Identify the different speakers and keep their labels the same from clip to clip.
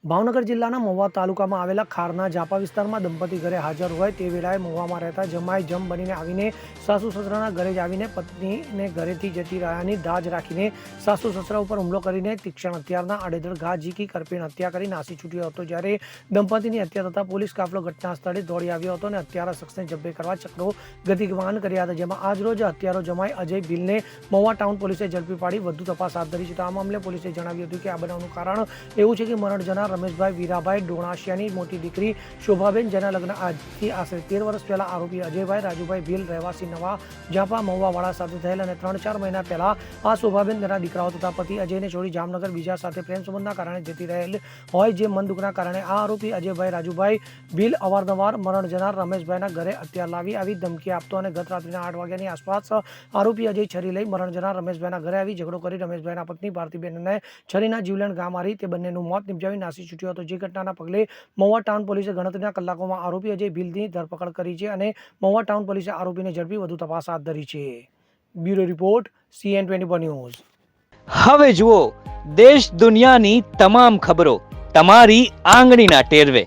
Speaker 1: ભાવનગર જિલ્લાના મહુવા તાલુકામાં આવેલા ખારના ઝાપા વિસ્તારમાં દંપતી ઘરે હાજર હોય તે વેળાએ મહુવામાં રહેતા જમાઈ જમ બનીને આવીને સાસુ સસરાના ઘરે જ આવીને પત્નીને ઘરેથી જતી રહ્યાની દાજ રાખીને સાસુ સસરા ઉપર હુમલો કરીને તીક્ષ્ણ હથિયારના આડેધડ ઘા ઝીકી કરપીણ હત્યા કરી નાસી છૂટ્યો હતો। જ્યારે દંપતીની હત્યા થતાં પોલીસ કાફલો ઘટના સ્થળે દોડી આવ્યો હતો અને હત્યારા શખ્સને જબ્બે કરવા ચક્રો ગતિમાન કર્યા હતા, જેમાં આજરોજ હત્યારો જમાઈ અજય ભીલને મહુવા ટાઉન પોલીસે ઝડપી પાડી વધુ તપાસ હાથ ધરી છે। તો આ મામલે પોલીસે જણાવ્યું હતું કે આ બનાવનું કારણ એવું છે કે મરણ જનાર રમેશભાઈ વીરાભાઈ ડોણાશિયાની મોટી દીકરી શોભાબેન, જેના લગ્ન આજથી આશરે 13 વર્ષ પહેલા આરોપી અજયભાઈ રાજુભાઈ ભીલ રહેવાસી નવા ઝાપા મહુવાવાળા સાથે થયેલ અને 3-4 મહિના પહેલા આ શોભાબેન તેના દીકરાઓ તથા પતિ અજયને છોડી જામનગર બીજા સાથે પ્રેમ સંબંધના કારણે જતી રહેલ હોય, જે મન દુઃખના કારણે આ આરોપી અજયભાઈ રાજુભાઈ ભીલ અવારનવાર મરણ જનાર રમેશભાઈના ઘરે હથિયાર લાવી આવી ધમકી આપતો અને ગત રાત્રિના 8 વાગ્યાની આસપાસ આરોપી અજય છરી લઈ મરણ જનાર રમેશભાઈના ઘરે આવી ઝઘડો કરી રમેશભાઈના પત્ની ભારતીબેનને છરીના જીવલેણ ઘા મારી તે બંનેનું મોત નિપજાવી નાસી છૂટ્યો હતો। જે ઘટનાના પગલે મહુવા ટાઉન પોલીસે ગણતરીના કલાકોમાં આરોપી અજય ભીલની ધરપકડ કરી છે અને મહુવા ટાઉન પોલીસે આરોપીને ઝડપી વધુ તપાસ હાથ ધરી છે। Bureau report CN24 news.
Speaker 2: હવે જુઓ દેશ દુનિયાની તમામ ખબરો તમારી આંગળીના ટેરવે।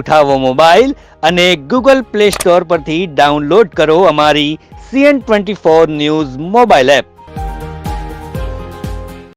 Speaker 2: ઉઠાવો મોબાઈલ અને Google Play Store પરથી ડાઉનલોડ કરો અમારી CN24 ન્યૂઝ મોબાઈલ એપ।